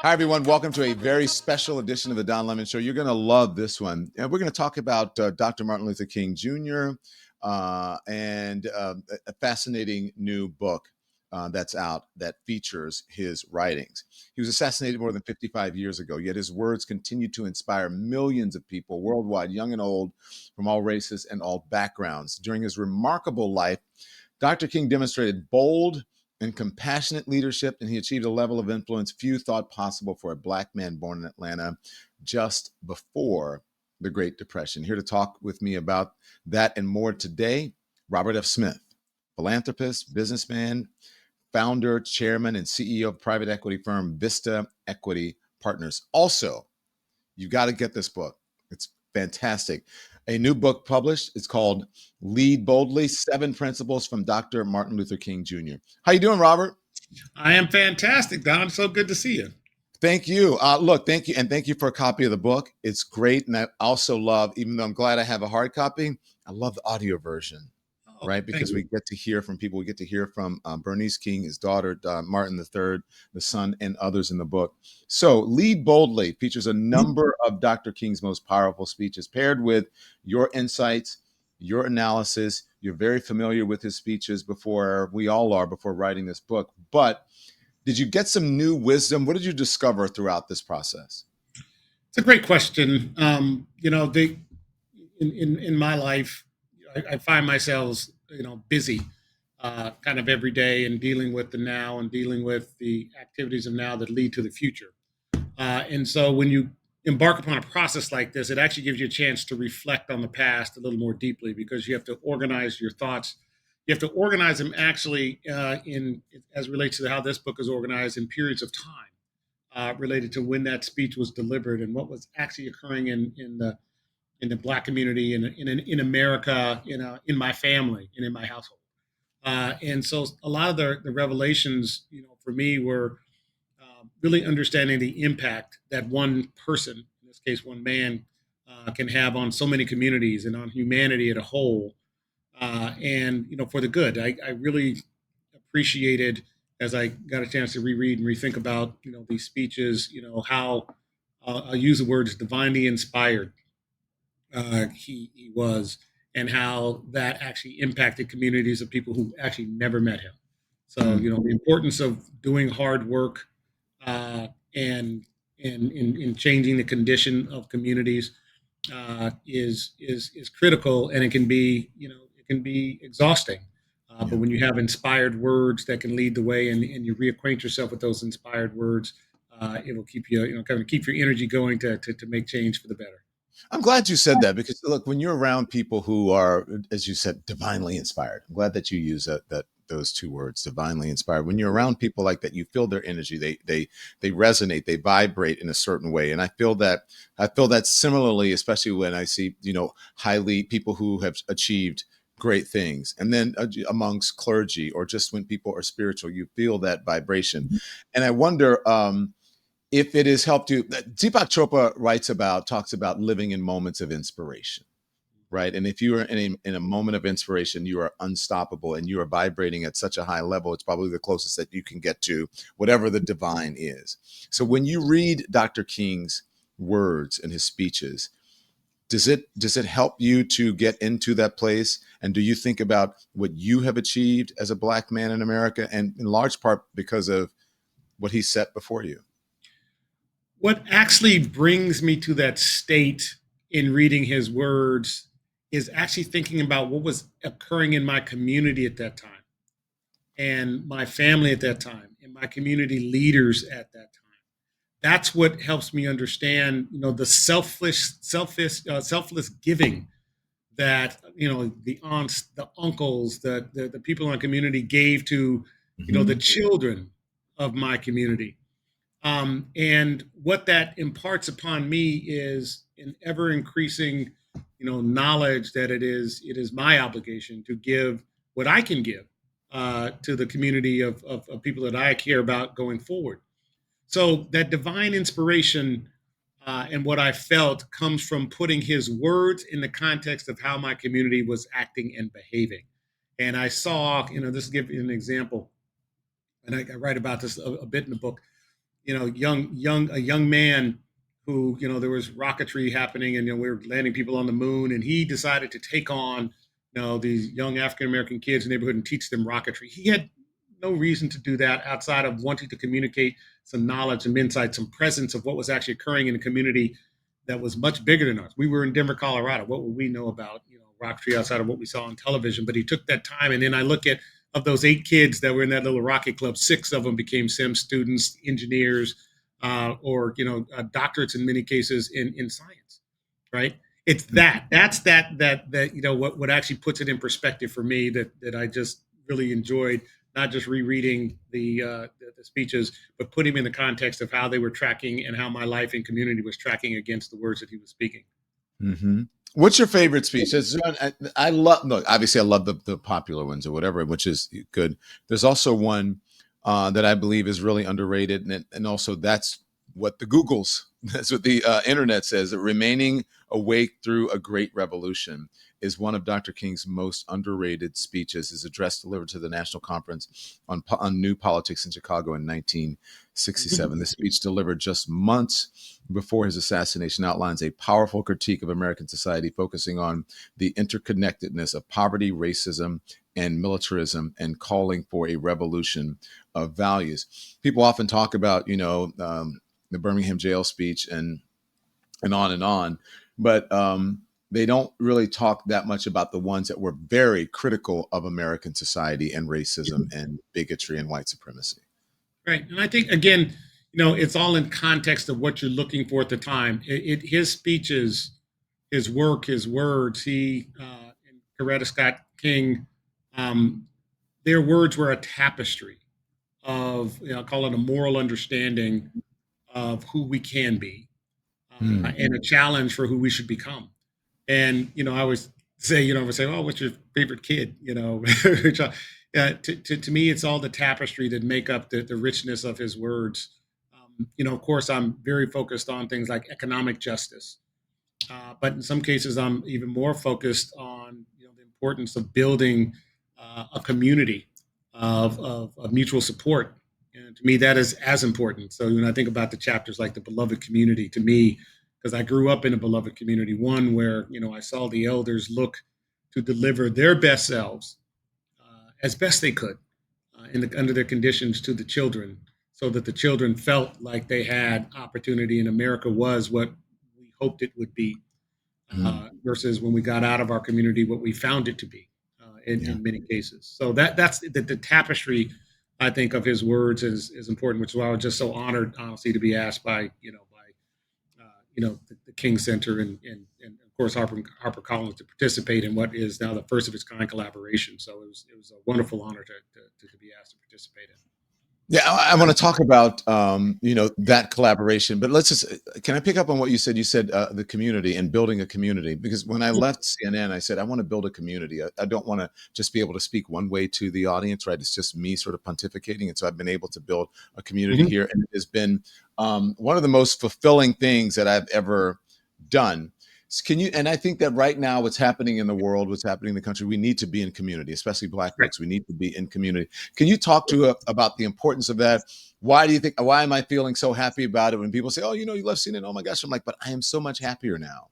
Hi, everyone. Welcome to a very special edition of the Don Lemon Show. You're going to love this one. And we're going to talk about Dr. Martin Luther King Jr. And a fascinating new book that's out that features his writings. He was assassinated more than 55 years ago, yet his words continue to inspire millions of people worldwide, young and old, from all races and all backgrounds. During his remarkable life, Dr. King demonstrated bold and compassionate leadership, and he achieved a level of influence few thought possible for a Black man born in Atlanta just before the Great Depression. Here to talk with me about that and more today, Robert F. Smith, philanthropist, businessman, founder, chairman, and CEO of private equity firm Vista Equity Partners. Also, you got to get this book. It's fantastic. A new book published. It's called Lead Boldly: 7 Principles from Dr. Martin Luther King Jr. How you doing, Robert? I am fantastic, Don. So good to see you. Thank you. Look, thank you. And thank you for a copy of the book. It's great. And I also love, even though I'm glad I have a hard copy, I love the audio version, Oh, right? thank Because we you. get to hear from people. We get to hear from Bernice King, his daughter, Martin III, the son, and others in the book. So, Lead Boldly features a number of Dr. King's most powerful speeches paired with your insights, your analysis. You're very familiar with his speeches before we all are before writing this book. But did you get some new wisdom? What did you discover throughout this process? It's a great question. In my life, I find myself, busy, kind of every day, and dealing with the now and dealing with the activities of now that lead to the future. And so, when you embark upon a process like this, it actually gives you a chance to reflect on the past a little more deeply because you have to organize your thoughts. You have to organize them actually in as relates to how this book is organized in periods of time related to when that speech was delivered and what was actually occurring in the Black community in America, in my family and in my household. And so a lot of the revelations, for me were really understanding the impact that one person, in this case, one man, can have on so many communities and on humanity as a whole. And for the good, I really appreciated as I got a chance to reread and rethink about these speeches. How I'll use the words divinely inspired he was, and how that actually impacted communities of people who actually never met him. So the importance of doing hard work and in changing the condition of communities is critical, and it can be exhausting. But Yeah. when you have inspired words that can lead the way, and you reacquaint yourself with those inspired words, it will keep you, kind of keep your energy going to make change for the better. I'm glad you said that because look, when you're around people who are, as you said, divinely inspired, I'm glad that you use that those two words, divinely inspired. When you're around people like that, you feel their energy. They resonate, they vibrate in a certain way. And I feel that similarly, especially when I see, highly people who have achieved great things. And then amongst clergy or just when people are spiritual, you feel that vibration. And I wonder, if it has helped you. Deepak Chopra talks about living in moments of inspiration, right? And if you are in a moment of inspiration, you are unstoppable and you are vibrating at such a high level. It's probably the closest that you can get to whatever the divine is. So when you read Dr. King's words and his speeches, does it help you to get into that place? And do you think about what you have achieved as a Black man in America, and in large part because of what he set before you? What actually brings me to that state in reading his words is actually thinking about what was occurring in my community at that time, and my family at that time, and my community leaders at that time. That's what helps me understand, the selfless giving that the aunts, the uncles, the people in our community gave to the Mhm. children of my community. And what that imparts upon me is an ever increasing, knowledge that it is my obligation to give what I can give to the community of people that I care about going forward. So that divine inspiration and what I felt comes from putting his words in the context of how my community was acting and behaving. And I saw, this give you an example, and I write about this a bit in the book. a young man who, there was rocketry happening, and we were landing people on the moon, and he decided to take on, these young African American kids in the neighborhood and teach them rocketry. He had no reason to do that outside of wanting to communicate some knowledge, some insight, some presence of what was actually occurring in a community that was much bigger than us. We were in Denver, Colorado. What would we know about, rocketry outside of what we saw on television? But he took that time, and then I look at, of those 8 kids that were in that little rocket club, 6 of them became STEM students, engineers, or doctorates in many cases in science. Right? It's that what actually puts it in perspective for me, that I just really enjoyed, not just rereading the speeches, but putting them in the context of how they were tracking and how my life and community was tracking against the words that he was speaking. Mm-hmm. What's your favorite speech? I love, look, obviously I love the popular ones or whatever, which is good. There's also one that I believe is really underrated. And also that's what the Googles, that's what the internet says, that remaining awake through a great revolution is one of Dr. King's most underrated speeches. His address delivered to the National Conference on New Politics in Chicago in 1967. This speech, delivered just months before his assassination, outlines a powerful critique of American society, focusing on the interconnectedness of poverty, racism, and militarism, and calling for a revolution of values. People often talk about, the Birmingham jail speech and on, but they don't really talk that much about the ones that were very critical of American society and racism and bigotry and white supremacy. Right. And I think, again, it's all in context of what you're looking for at the time. His speeches, his work, his words, and Coretta Scott King, their words were a tapestry of, call it a moral understanding of who we can be, Mm. and a challenge for who we should become. And I always say, "Oh, what's your favorite kid?" To me, it's all the tapestry that make up the richness of his words. Of course, I'm very focused on things like economic justice, but in some cases, I'm even more focused on the importance of building a community of mutual support. And to me, that is as important. So when I think about the chapters like the beloved community, to me, because I grew up in a beloved community, one where I saw the elders look to deliver their best selves as best they could under their conditions to the children, so that the children felt like they had opportunity, and America was what we hoped it would be, Mm. versus when we got out of our community, what we found it to be, Yeah. in many cases. So that's the tapestry, I think, of his words is important, which is why I was just so honored, honestly, to be asked by the King Center and of course HarperCollins to participate in what is now the first of its kind collaboration. So it was a wonderful honor to be asked to participate in. Yeah, I want to talk about that collaboration, but let's just can I pick up on what you said? You said the community and building a community, because when I left CNN, I said I want to build a community. I don't want to just be able to speak one way to the audience, right? It's just me sort of pontificating, and so I've been able to build a community Mhm. here, and it has been one of the most fulfilling things that I've ever done. Can you? And I think that right now, what's happening in the world, what's happening in the country, we need to be in community, especially Black Right. folks. We need to be in community. Can you talk to about the importance of that? Why do you think? Why am I feeling so happy about it when people say, "Oh, you love CNN"? Oh my gosh, I'm like, but I am so much happier now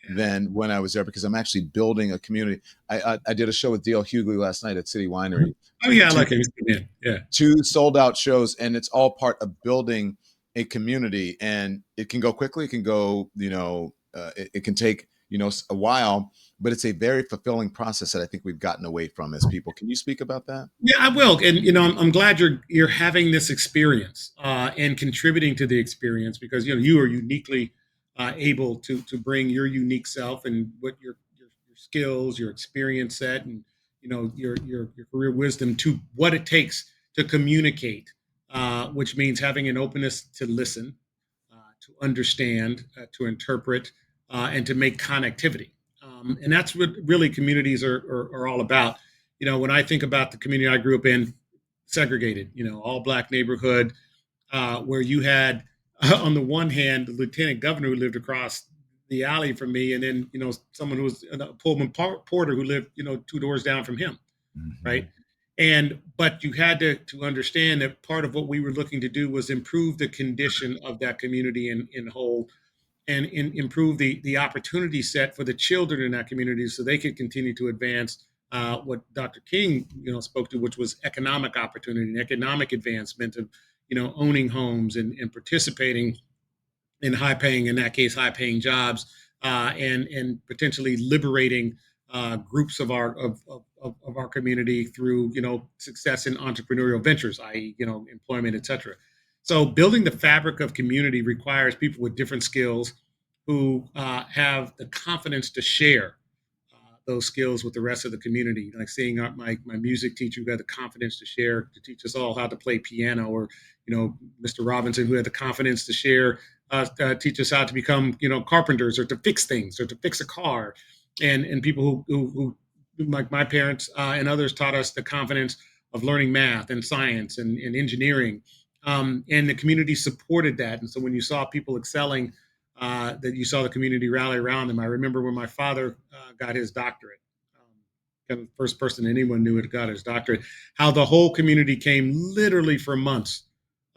Yeah. than when I was there, because I'm actually building a community. I did a show with Dale Hughley last night at City Winery. Mhm. Oh yeah, I Two like it. Yeah. two sold out shows, and it's all part of building a community. And it can go quickly. It can go, it can take a while, but it's a very fulfilling process that I think we've gotten away from as people. Can you speak about that? Yeah, I will, and I'm glad you're having this experience, and contributing to the experience, because you are uniquely able to bring your unique self and what your skills, your experience set, and your career wisdom to what it takes to communicate, which means having an openness to listen, to understand, to interpret, and to make connectivity. And that's what really communities are all about. When I think about the community I grew up in, segregated, all Black neighborhood, where you had, on the one hand, the lieutenant governor who lived across the alley from me, and then someone who was a Pullman porter who lived 2 doors down from him, right? Mhm. And but you had to understand that part of what we were looking to do was improve the condition of that community in whole, and improve the opportunity set for the children in that community so they could continue to advance what Dr. King spoke to, which was economic opportunity and economic advancement of owning homes and participating in high paying, in that case, high paying jobs, and potentially liberating groups of our community through success in entrepreneurial ventures, i.e., employment, etc. So building the fabric of community requires people with different skills who have the confidence to share those skills with the rest of the community. Like seeing my music teacher who had the confidence to share, to teach us all how to play piano, or Mr. Robinson, who had the confidence to share, teach us how to become carpenters, or to fix things, or to fix a car, and people who like my parents and others taught us the confidence of learning math and science and engineering, and the community supported that. And so when you saw people excelling, that you saw the community rally around them. I remember when my father got his doctorate, kind of the first person anyone knew had got his doctorate, how the whole community came literally for months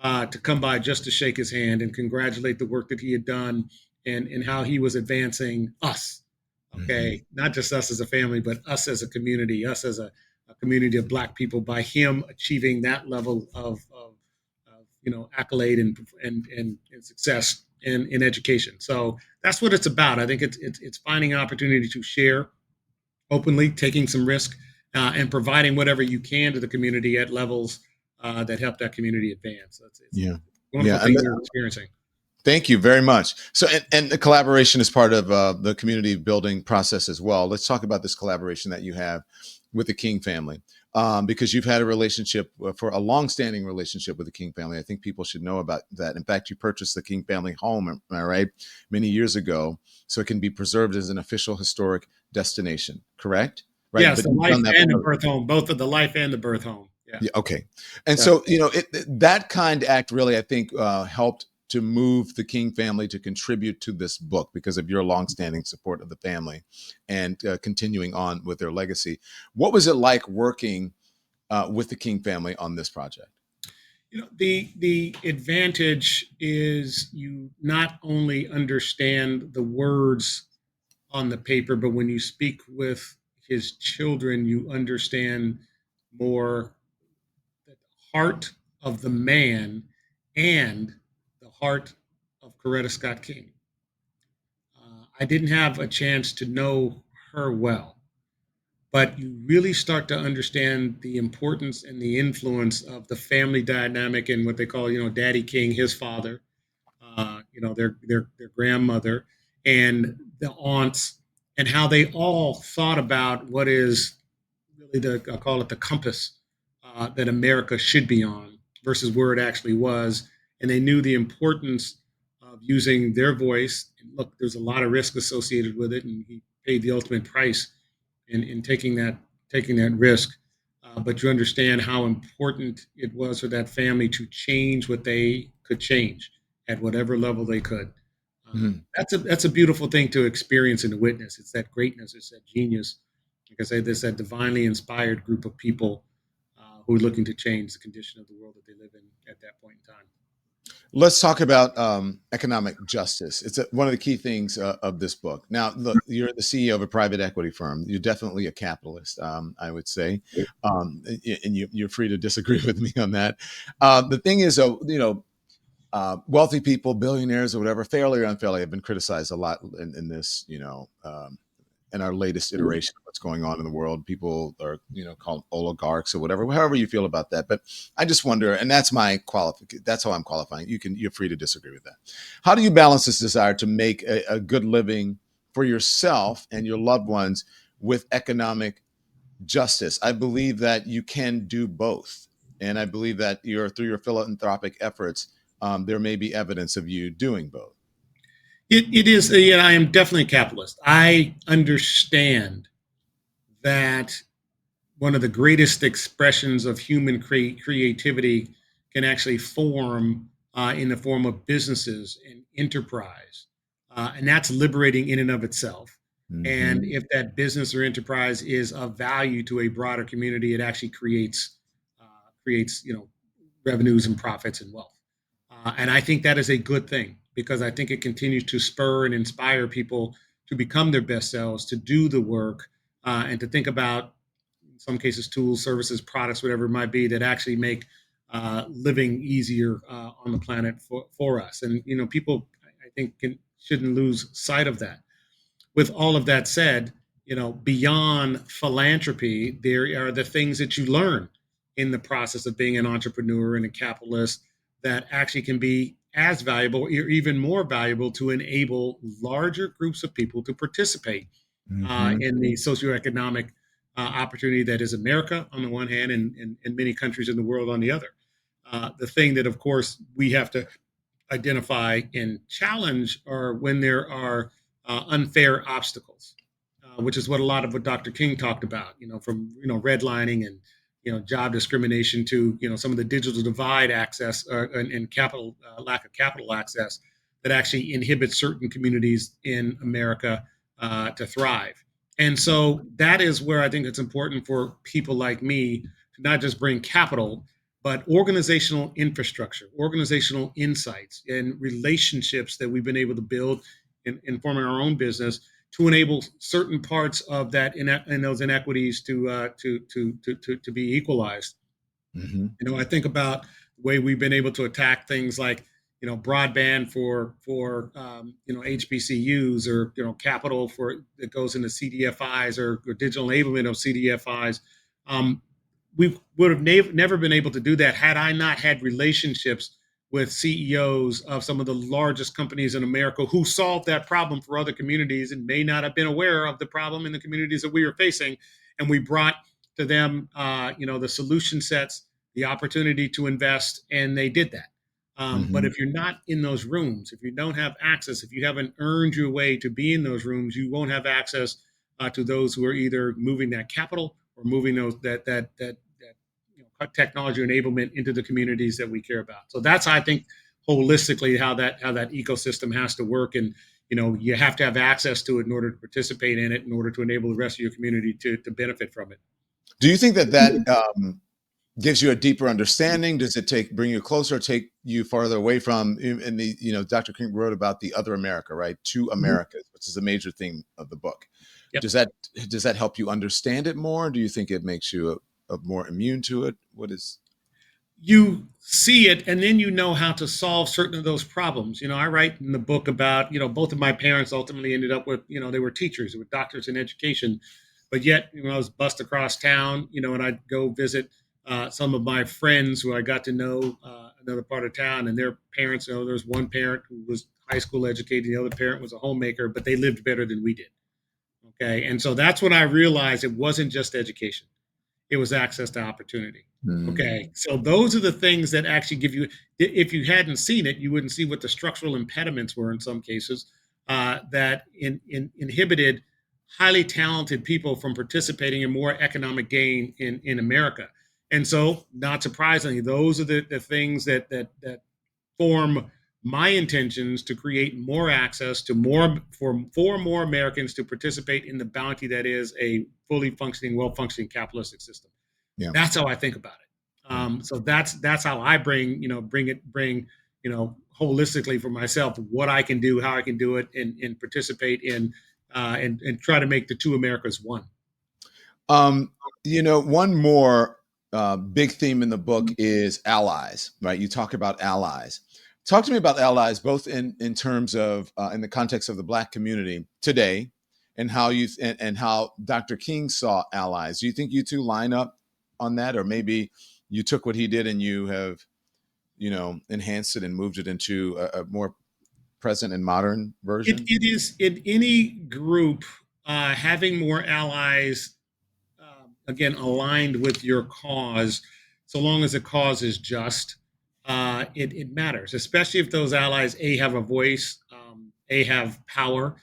to come by just to shake his hand and congratulate the work that he had done, and how he was advancing us. Mhm. Okay, not just us as a family, but us as a community, us as a community of Black people, by him achieving that level of accolade and success in education. So that's what it's about. I think it's finding an opportunity to share openly, taking some risk, and providing whatever you can to the community at levels that help that community advance. So it's Yeah. a wonderful Yeah. thing you're experiencing. Thank you very much. So, and the collaboration is part of the community building process as well. Let's talk about this collaboration that you have with the King family, because you've had a relationship for a long-standing relationship with the King family. I think people should know about that. In fact, you purchased the King family home, am I right, many years ago, so it can be preserved as an official historic destination. Correct? Right. Yes, But the you've life done that and the for birth home, both of the life and the birth home. Yeah. yeah, okay. And Yeah. so, that kind act really, I think, helped to move the King family to contribute to this book because of your longstanding support of the family and continuing on with their legacy. What was it like working with the King family on this project? The advantage is you not only understand the words on the paper, but when you speak with his children, you understand more the heart of the man and the heart of Coretta Scott King. I didn't have a chance to know her well, but you really start to understand the importance and the influence of the family dynamic and what they call, Daddy King, his father, their grandmother, and the aunts, and how they all thought about what is really I'll call it the compass that America should be on versus where it actually was. And they knew the importance of using their voice. And look, there's a lot of risk associated with it, and he paid the ultimate price in taking that risk. But you understand how important it was for that family to change what they could change at whatever level they could. Mhm. That's a beautiful thing to experience and to witness. It's that greatness, it's that genius. Like I say, there's that divinely inspired group of people who are looking to change the condition of the world that they live in at that point in time. Let's talk about economic justice. It's one of the key things of this book. Now, look, you're the CEO of a private equity firm. You're definitely a capitalist, I would say, and you're free to disagree with me on that. The thing is, wealthy people, billionaires, or whatever, fairly or unfairly, have been criticized a lot in this, in our latest iteration of what's going on in the world. People are, called oligarchs or whatever, however you feel about that. But I just wonder, and that's my qualification. That's how I'm qualifying. You're free to disagree with that. How do you balance this desire to make a good living for yourself and your loved ones with economic justice? I believe that you can do both. And I believe that through your philanthropic efforts, there may be evidence of you doing both. It is, I am definitely a capitalist. I understand that one of the greatest expressions of human creativity can actually form in the form of businesses and enterprise. And that's liberating in and of itself. Mm-hmm. And if that business or enterprise is of value to a broader community, it actually creates revenues and profits and wealth. And I think that is a good thing because I think it continues to spur and inspire people to become their best selves, to do the work, and to think about, in some cases, tools, services, products, whatever it might be, that actually make living easier on the planet for us. And people, I think, shouldn't lose sight of that. With all of that said, beyond philanthropy, there are the things that you learn in the process of being an entrepreneur and a capitalist that actually can be as valuable or even more valuable to enable larger groups of people to participate Mm-hmm. in the socioeconomic opportunity that is America on the one hand and many countries in the world on the other. The thing that, of course, we have to identify and challenge are when there are unfair obstacles, which is what a lot of what Dr. King talked about. From redlining and job discrimination to some of the digital divide access and capital lack of capital access that actually inhibits certain communities in America to thrive. And so that is where I think it's important for people like me to not just bring capital, but organizational infrastructure, organizational insights, and relationships that we've been able to build in forming our own business to enable certain parts of that in those inequities to be equalized. Mm-hmm. I think about the way we've been able to attack things like broadband for HBCUs, or capital for that goes into CDFIs, or digital enablement of CDFIs. We would have never been able to do that had I not had relationships with CEOs of some of the largest companies in America who solved that problem for other communities and may not have been aware of the problem in the communities that we were facing. And we brought to them, the solution sets, the opportunity to invest, and they did that. But Mm-hmm. if you're not in those rooms, if you don't have access, if you haven't earned your way to be in those rooms, you won't have access to those who are either moving that capital or moving those that technology enablement into the communities that we care about. So that's, I think, holistically how that ecosystem has to work, and you have to have access to it in order to participate in it, in order to enable the rest of your community to benefit from it. Do you think that gives you a deeper understanding? Does it bring you closer, take you farther away from? In the Dr. King wrote about the other America, right? Two Mhm. Americas, which is a major theme of the book. Yep. Does that help you understand it more? Do you think it makes you a more immune to it? What is? You see it, and then you know how to solve certain of those problems. I write in the book about, both of my parents ultimately ended up with, they were teachers, they were doctors in education, but yet, I was bussed across town, and I'd go visit some of my friends who I got to know another part of town, and their parents. There's one parent who was high school educated, the other parent was a homemaker, but they lived better than we did. Okay, and so that's when I realized it wasn't just education, it was access to opportunity. Mm, Okay, so those are the things that actually give you. If you hadn't seen it, you wouldn't see what the structural impediments were in some cases that inhibited highly talented people from participating in more economic gain in America. And so, not surprisingly, those are the things that form my intentions to create more access to more for more Americans to participate in the bounty that is a fully functioning, well functioning capitalistic system. yeah. That's how I think about it. Yeah. So that's how I bring holistically for myself what I can do, how I can do it, and participate in and try to make the two Americas one. Um, one more big theme in the book is allies, right? You talk about allies. Talk to me about allies, both in terms of in the context of the Black community today, and how and how Dr. King saw allies. Do you think you two line up on that, or maybe you took what he did and you have enhanced it and moved it into a more present and modern version? It is in any group having more allies, again, aligned with your cause, so long as the cause is just, it matters, especially if those allies, A, have a voice, A, have power,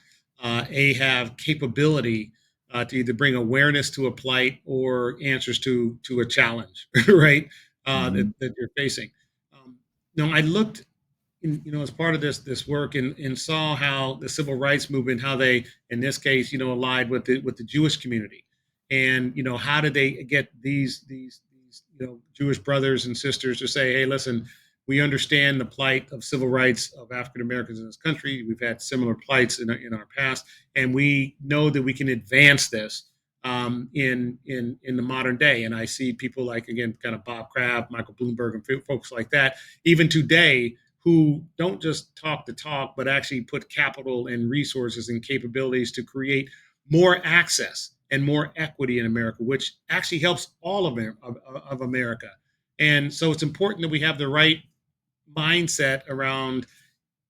A, have capability to either bring awareness to a plight or answers to a challenge, right? Mm-hmm. That you're facing. Um, no, I looked as part of this work, and saw how the civil rights movement, how they, in this case, allied with the Jewish community, and how did they get these Jewish brothers and sisters to say, hey, listen, we understand the plight of civil rights of African Americans in this country. We've had similar plights in our past, and we know that we can advance this in the modern day. And I see people like, again, kind of Bob Kraft, Michael Bloomberg, and folks like that, even today, who don't just talk the talk, but actually put capital and resources and capabilities to create more access and more equity in America, which actually helps all of America. And so it's important that we have the right mindset around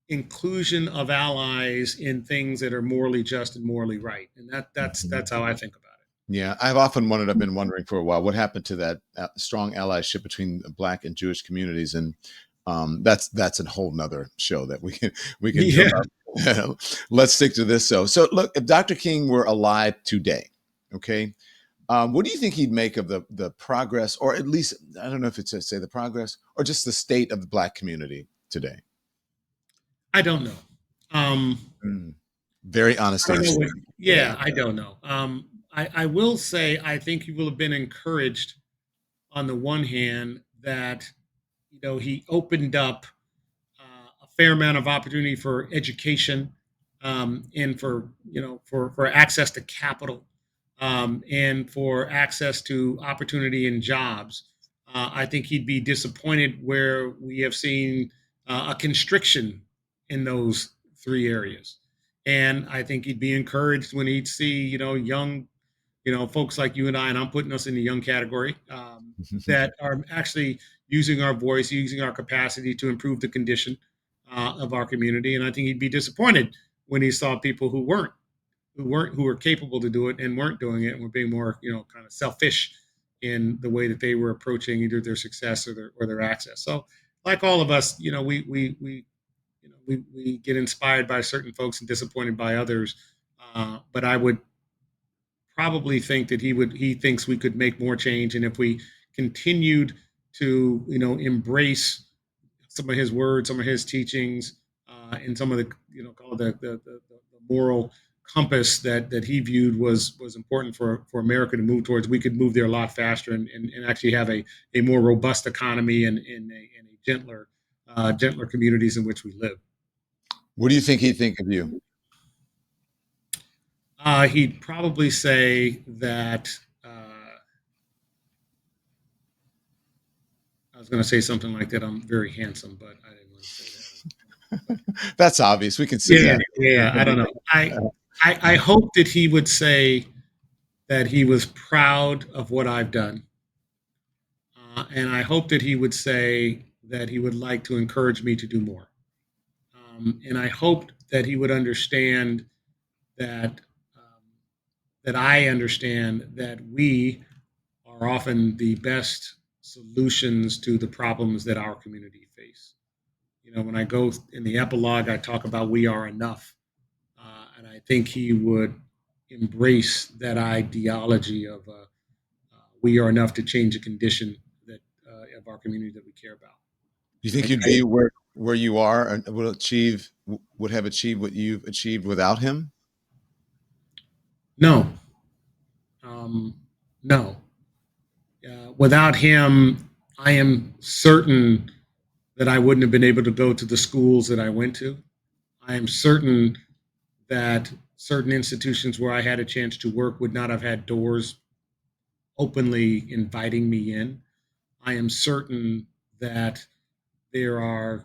inclusion of allies in things that are morally just and morally right. And that's how I think about it. Yeah, I've been wondering for a while what happened to that strong allyship between Black and Jewish communities, and that's a whole nother show that we can Yeah. drill out. Let's stick to this. So look, if Dr. King were alive today, okay, what do you think he'd make of the progress, or at least I don't know if it's to say the progress, or just the state of the Black community today? I don't know. Um, Mm, very honest I don't know answer. what, Yeah. yeah, I don't know. I will say I think he will have been encouraged on the one hand that he opened up a fair amount of opportunity for education, and for for access to capital, and for access to opportunity and jobs. I think he'd be disappointed where we have seen a constriction in those three areas. And I think he'd be encouraged when he'd see, young, folks like you and I, and I'm putting us in the young category, that are actually using our voice, using our capacity to improve the condition of our community. And I think he'd be disappointed when he saw people who were capable to do it and weren't doing it, and were being more, kind of selfish in the way that they were approaching either their success or their access. So, like all of us, we get inspired by certain folks and disappointed by others. But I would probably think that he thinks we could make more change, and if we continued to embrace some of his words, some of his teachings, and some of the call it the moral compass that he viewed was important for America to move towards, we could move there a lot faster, and actually have a more robust economy, and a gentler communities in which we live. What do you think he'd think of you? He'd probably say that I was going to say something like that. I'm very handsome, but I didn't want to say that. That's obvious. We can see Yeah, that. yeah. I don't know. I hope that he would say that he was proud of what I've done, and I hope that he would say that he would like to encourage me to do more. And I hope that he would understand that that I understand that we are often the best solutions to the problems that our community face. When I go in the epilogue, I talk about we are enough, and I think he would embrace that ideology of we are enough to change the condition that of our community that we care about. Do you think you'd be where you are and would have achieved what you've achieved without him? No, um, no. Without him, I am certain that I wouldn't have been able to go to the schools that I went to. I am certain that certain institutions where I had a chance to work would not have had doors openly inviting me in. I am certain that there are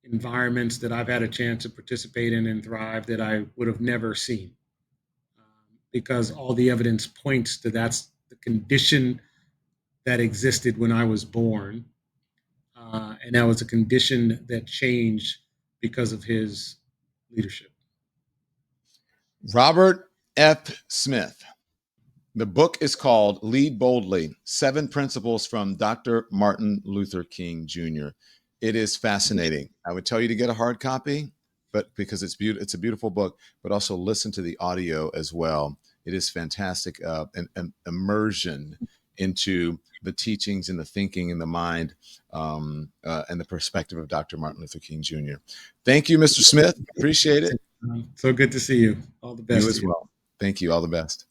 environments that I've had a chance to participate in and thrive that I would have never seen, because all the evidence points to that's the condition that existed when I was born. And that was a condition that changed because of his leadership. Robert F. Smith. The book is called Lead Boldly: 7 Principles from Dr. Martin Luther King Jr. It is fascinating. I would tell you to get a hard copy, but because it's a beautiful book, but also listen to the audio as well. It is fantastic, an immersion into the teachings and the thinking and the mind and the perspective of Dr. Martin Luther King Jr. Thank you, Mr. Smith. Appreciate it. So good to see you. All the You best to as you. well. Thank you. All the best.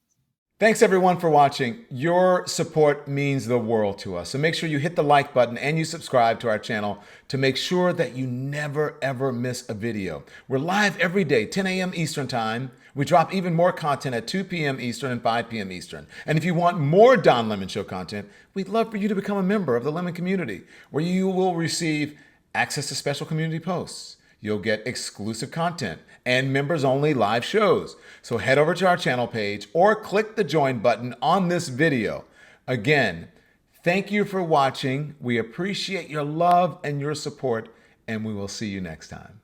Thanks everyone for watching. Your support means the world to us. So make sure you hit the like button and you subscribe to our channel to make sure that you never ever miss a video. We're live every day, 10 a.m. Eastern Time. We drop even more content at 2 p.m. Eastern and 5 p.m. Eastern. And if you want more Don Lemon Show content, we'd love for you to become a member of the Lemon community, where you will receive access to special community posts. You'll get exclusive content and members only live shows. So head over to our channel page or click the join button on this video. Again, thank you for watching. We appreciate your love and your support, and we will see you next time.